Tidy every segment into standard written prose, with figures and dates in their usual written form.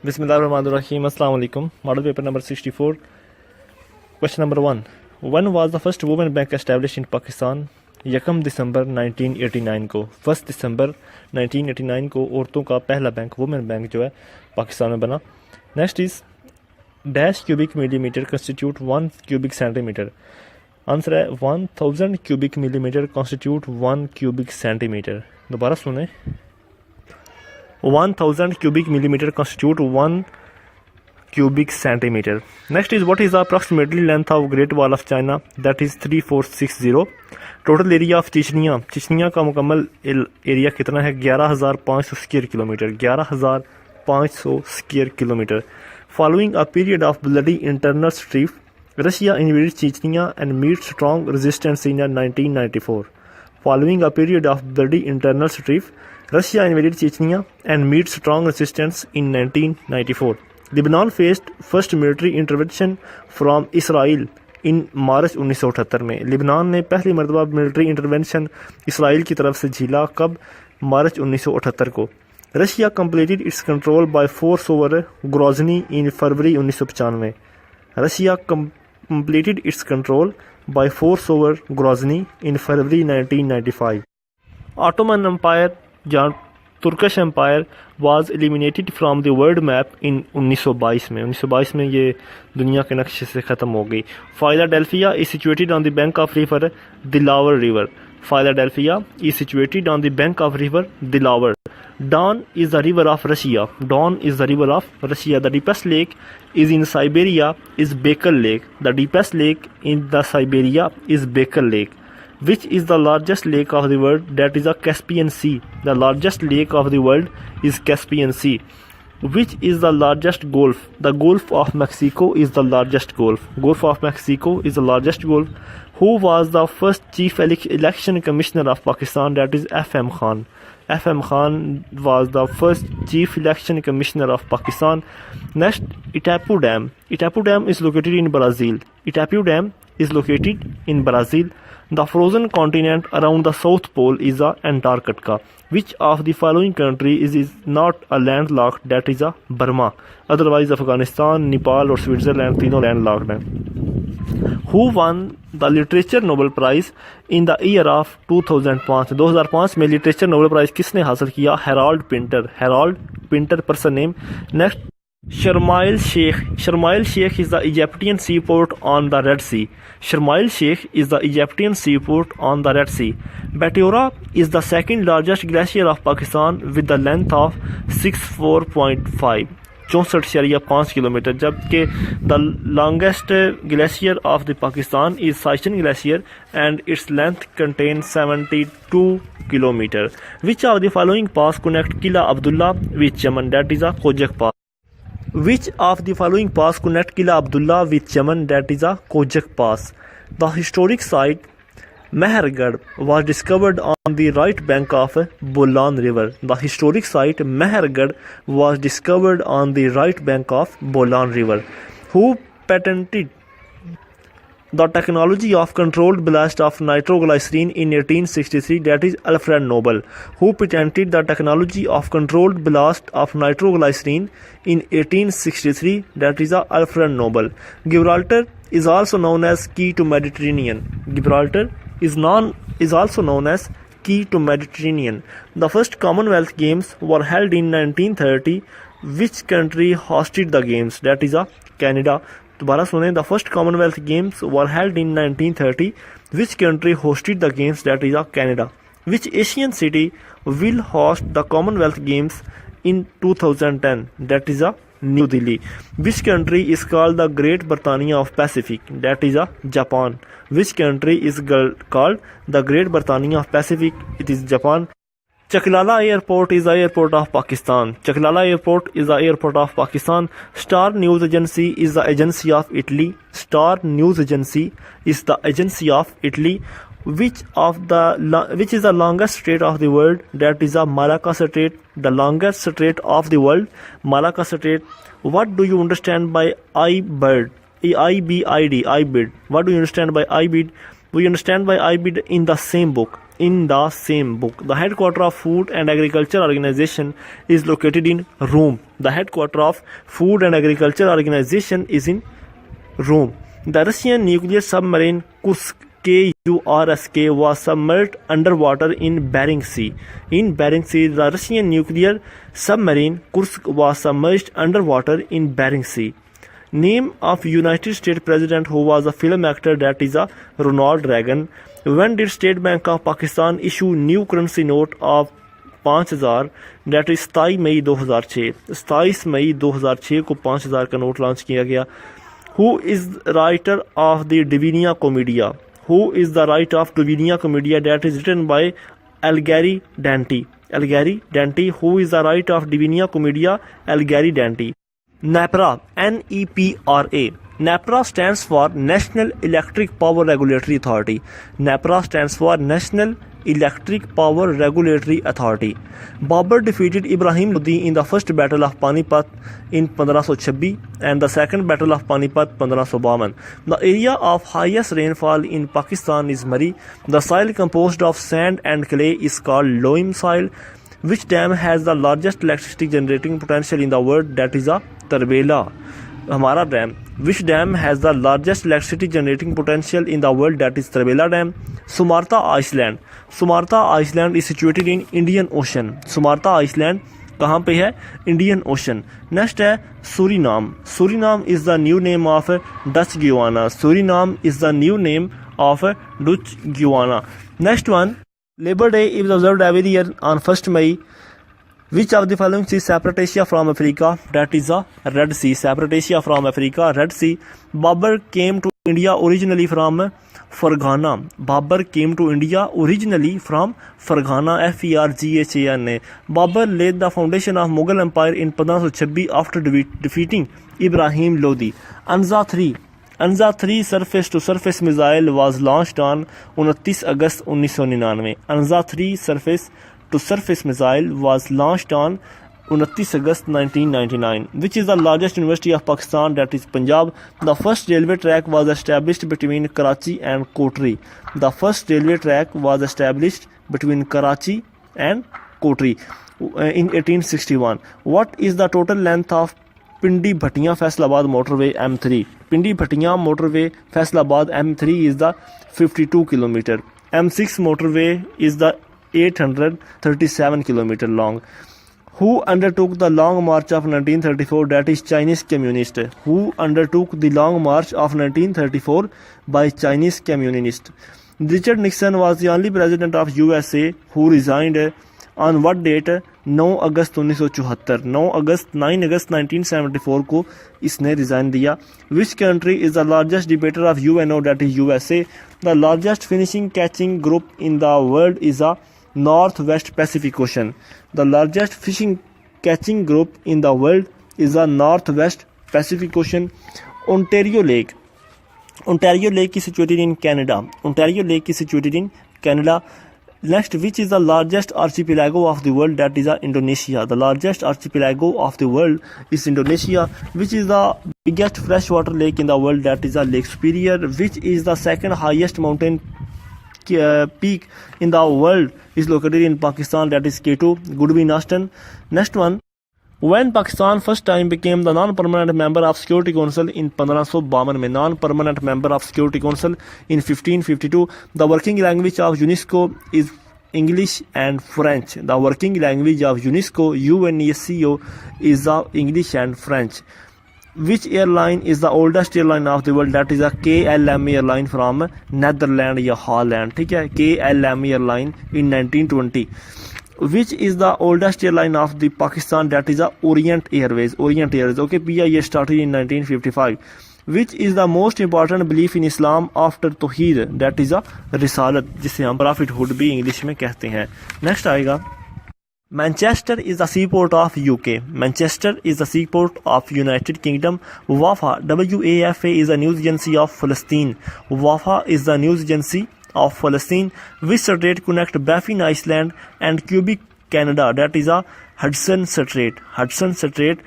Bismillahirrahmanirrahim. Assalamu alaikum. Model paper number 64. Question number 1. When was the first women bank established in Pakistan? 1 दिसंबर 1989 को 1 दिसंबर 1989 को औरतों का पहला bank women bank जो है पाकिस्तान में बना. Next is dash cubic millimetre constitute 1 cubic centimetre. Answer है 1000 cubic millimetre constitute 1 cubic centimetre. दोबारा सुने, 1000 cubic millimeter constitute 1 cubic centimeter. Next is what is the approximately length of Great Wall of China? That is 3460. Total area of चिचनिया का मुकम्मल area कितना है? 11500 square kilometre. 11500 square kilometre. Following a period of bloody internal strife, Russia invaded Chechnya and met strong resistance in 1994. Following a period of bloody internal strife, Russia invaded Chechnya and met strong resistance in 1994. Lebanon faced first military intervention from Israel in मार्च 1978 में. लिबनान ने पहली मरतबा military intervention Israel की तरफ से झेला. कब? मार्च 1978 को. Russia completed its control by force over Grozny in February 1995. Russia completed its control by force over Grozny in February 1995. Ottoman Empire या Turkish empire was eliminated from the world map in 1922 में ये दुनिया के नक्शे से ख़त्म हो गई. Philadelphia is situated on the bank of river Delaware river. Philadelphia is situated on the bank of river Delaware. Don is the river of Russia. Don is the river of Russia. The deepest lake is in Siberia is Baikal lake. The deepest lake in the Siberia is Baikal lake. Which is the largest lake of the world? That is the Caspian Sea. The largest lake of the world is Caspian Sea. Which is the largest gulf? The Gulf of Mexico is the largest gulf. Gulf of Mexico is the largest gulf. Who was the first chief election commissioner of Pakistan? That is F.M. Khan. F.M. Khan was the first chief election commissioner of Pakistan. Next, Itapu Dam. Itapu Dam is located in Brazil. Itapu Dam is located in Brazil. The frozen continent around the South Pole is the Antarctica. Which of the following country is not a landlocked? That is a Burma. Otherwise, Afghanistan, Nepal और Switzerland तीनों landlocked हैं. Who won the Literature Nobel Prize in the year of 2005? 2005 में Literature Nobel Prize किसने हासिल किया? Harold Pinter. Harold Pinter person name. Next, Sharmail Sheikh. Sharmail Sheikh is the Egyptian seaport on the Red Sea. Sharmail Sheikh is the Egyptian seaport on the Red Sea. Batiora is the second largest glacier of Pakistan with the length of 64.5 64.5 kilometre. जबकि the longest glacier of the Pakistan is Siachen Glacier and its length contains 72 kilometer. Which of the following pass connect Qila Abdullah with Chaman? That is a Kojak pass. Which of the following pass connect Qila Abdullah with Chaman? That is a Kojak pass. The historic site Mehergarh was discovered on the right bank of Bolan River. The historic site Mehergarh was discovered on the right bank of Bolan River. Who patented the technology of controlled blast of nitroglycerin in 1863? That is Alfred Nobel. Who patented the technology of controlled blast of nitroglycerin in 1863? That is Alfred Nobel. Gibraltar is also known as key to Mediterranean. Gibraltar is also known as key to Mediterranean. The first Commonwealth Games were held in 1930. Which country hosted the games? That is Canada. दोबारा सुने, the first Commonwealth Games were held in 1930. Which country hosted the games? That is Canada. Which Asian city will host the Commonwealth Games in 2010? That is New Delhi. Which country is called the Great Britannia of Pacific? That is Japan. Which country is called the Great Britannia of Pacific? It is Japan. Chaklala Airport is the airport of Pakistan. Chaklala Airport is the airport of Pakistan. Star News Agency is the agency of Italy. Star News Agency is the agency of Italy. Which is the longest strait of the world? That is Malacca Strait. The longest strait of the world, Malacca Strait. What do you understand by I-bird? I-B-I-D, I-bird. What do you understand by I-bird? We understand by IBID in the same book. In the same book. The headquarters of Food and Agriculture Organization is located in Rome. The headquarters of Food and Agriculture Organization is in Rome. The Russian nuclear submarine Kursk KURSK was submerged underwater in Bering Sea. In Bering Sea, the Russian nuclear submarine Kursk was submerged underwater in Bering Sea. Name of United States President who was a film actor, that is a Ronald Reagan. When did State Bank of Pakistan issue new currency note of 5000, that is 27 मई 2006. 27 मई 2006 को 5000 का note launch किया गया. Who is writer of the Divina Commedia? Who is the writer of Divina Commedia, that is written by Alighieri Dante? Alighieri Dante. Who is the writer of Divina Commedia? Alighieri Dante. NEPRA, NEPRA. NEPRA stands for National Electric Power Regulatory Authority. NEPRA stands for National Electric Power Regulatory Authority. Babur defeated Ibrahim Lodi in the first battle of Panipat in 1526 and the second battle of Panipat 1552. The area of highest rainfall in Pakistan is Murray. The soil composed of sand and clay is called loam soil. Which dam has the largest electricity generating potential in the world, that is a Tarbela. हमारा dam. Which dam has the largest electricity generating potential in the world, that is Tarbela Dam. Sumarta Iceland. Sumarta Iceland is situated in Indian Ocean. Sumarta Iceland कहाँ पे है? Indian Ocean. Next है Suriname. Suriname is the new name of Dutch Guiana. Suriname is the new name of Dutch Guiana. Next one, Labor Day is observed every year on 1st May. Which of the following is separate Asia from Africa? That is a Red Sea. Separate Asia from Africa, Red Sea. Babur came to India originally from Ferghana. Babur came to India originally from Ferghana, Ferghana. Babur laid the foundation of Mughal Empire in 1526 after defeating Ibrahim Lodi. Anza 3. Anza 3 surface-to-surface missile was launched on 29 August 1999. Anza 3 surface-to-surface missile was launched on 29 August 1999. Which is the largest university of Pakistan? That is Punjab. The first railway track was established between Karachi and Kotri. The first railway track was established between Karachi and Kotri in 1861. What is the total length of Pindi Bhattiya Faisalabad motorway M3? Pindi Bhattiya motorway Faisalabad M3 is the 52 km. M6 motorway is the 837 km long. Who undertook the Long March of 1934? That is Chinese Communist. Who undertook the Long March of 1934 by Chinese Communist? Richard Nixon was the only president of USA who resigned on what date? 9 अगस्त 1974. 9 अगस्त 1974 को इसने resign दिया. Which country is the largest debater of UNO? That is USA. The largest fishing catching group in the world is the Northwest Pacific Ocean. The largest fishing catching group in the world is the Northwest Pacific Ocean. Ontario Lake. Ontario Lake is situated in Canada. Ontario Lake is situated in Canada. Next, which is the largest archipelago of the world? That is Indonesia. The largest archipelago of the world is Indonesia. Which is the biggest freshwater lake in the world? That is Lake Superior. Which is the second highest mountain peak in the world is located in Pakistan? That is K2. Goodwin Austen. Next one. When Pakistan first time became the non-permanent member of Security Council in 1552 में non-permanent member of Security Council in 1552. The working language of UNESCO is English and French. The working language of UNESCO UNESCO is the English and French. Which airline is the oldest airline of the world? That is a KLM airline from Netherlands या Holland. ठीक है, KLM airline in 1920. Which is the oldest airline of the Pakistan? That is a Orient Airways. Orient Airways. Okay, PIA started in 1955. Which is the most important belief in Islam after Tawheed? That is a Risalat, जिसे हम prophethood भी English में कहते हैं. Next आएगा. Manchester is the seaport of UK. Manchester is the seaport of United Kingdom. WAFA, WAFA is the news agency of Palestine. WAFA is the news agency of Palestine. Which strait connect Baffin Island and Quebec, Canada? That is a Hudson Strait. Hudson Strait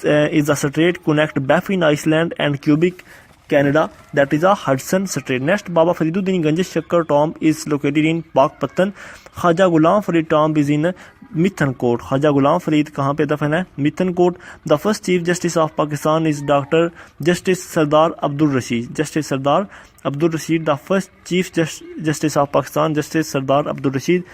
is the strait connect Baffin Island and Quebec, Canada, that is a Hudson Strait. Next, Baba Fariduddin Ganj Shakkar tomb is located in Pakpatan. Khaja Ghulam Farid tomb is in Mithankot. Khaja Ghulam Farid कहाँ पे दफन है? Mithankot. The first Chief Justice of Pakistan is Dr. Justice Sardar Abdul Rashid. Justice Sardar Abdul Rashid, the first Chief Justice of Pakistan, Justice Sardar Abdul Rashid.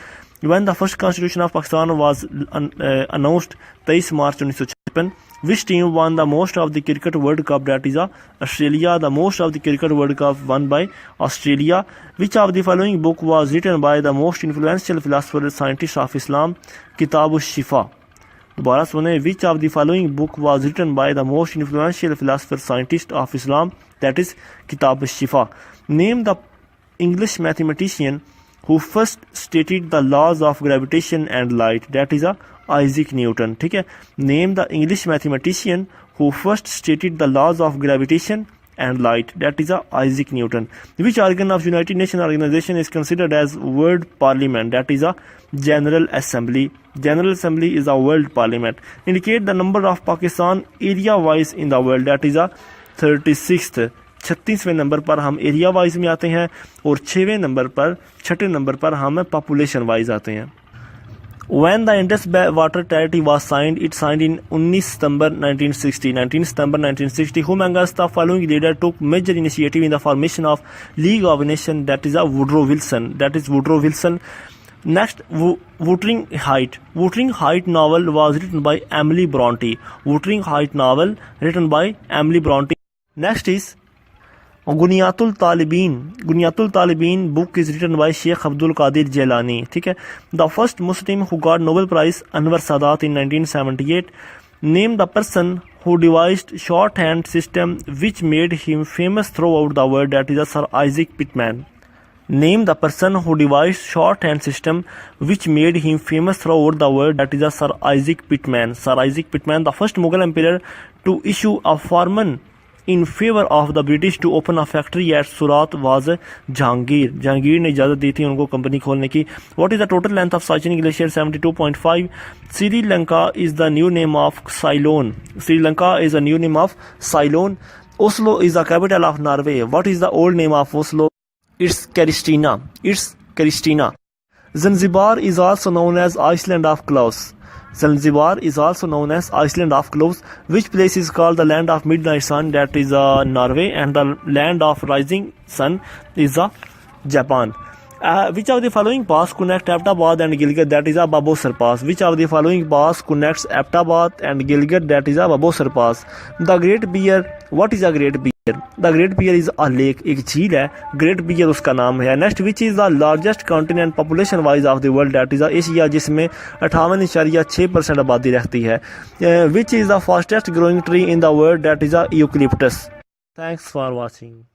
When the first Constitution of Pakistan was announced, 23 March 1956, which team won the most of the Cricket World Cup? That is Australia. The most of the Cricket World Cup won by Australia. Which of the following book was written by the most influential philosopher scientist of Islam? Kitab Shifa. दोबारा सुने, which of the following book was written by the most influential philosopher scientist of Islam? That is Kitab Shifa. Name the English mathematician who first stated the laws of gravitation and light. That is Isaac Newton. ठीक है, name the English mathematician who first stated the laws of gravitation and light. That is Isaac Newton. Which organ of United Nations organization is considered as World Parliament? That is General Assembly. General Assembly is a World Parliament. Indicate the number of Pakistan area wise in the world. That is 36th. 36वें नंबर पर हम area wise में आते हैं और 6वें number पर, 6ठे number पर हम पॉपुलेशन वाइज आते हैं. When the Indus Water Treaty was signed, it signed in 19 September 1960. 19 September 1960. Who amongst the following leader took major initiative in the formation of League of Nations? That is Woodrow Wilson. That is Woodrow Wilson. Next, Wuthering Heights. Wuthering Heights novel was written by Emily Bronte. Wuthering Heights novel written by Emily Bronte. Next is गुनियातुल तालिबीन. गुनियातुल तालिबीन book is written by Sheikh Abdul Qadir Jilani. ठीक है. The first Muslim who got Nobel Prize, Anwar Sadat in 1978. Name the person who devised shorthand system which made him famous throughout the world. That is Sir Isaac Pitman. Name the person who devised shorthand system which made him famous throughout the world. That is Sir Isaac Pitman. Sir Isaac Pitman, the first Mughal emperor to issue a farman in favor of the British to open a factory at Surat was Jahangir. Jahangir ने इजाज़त दी थी उनको company खोलने की. What is the total length of Sichuan Glacier? 72.5. Sri Lanka is the new name of Ceylon. Sri Lanka is the new name of Ceylon. Oslo is the capital of Norway. What is the old name of Oslo? It's Kristina. It's Kristina. Zanzibar is also known as Iceland of Clouds. Zanzibar is also known as Iceland of Clouds. Which place is called the land of midnight sun? That is Norway. And the land of rising sun is Japan. Which of the following pass connect Ppsc and Gilgit? That is Babosar Pass. Which of the following pass connects Ppsc and Gilgit? That is Babosar Pass. The Great Bear. What is a Great Bear? The Great Bear is a lake. एक झील है. Great Bear उसका नाम है. Next, which is the largest continent population wise of the world? That is Asia, जिसमें 58.6% आबादी रहती है. Which is the fastest growing tree in the world? That is eucalyptus. Thanks for watching.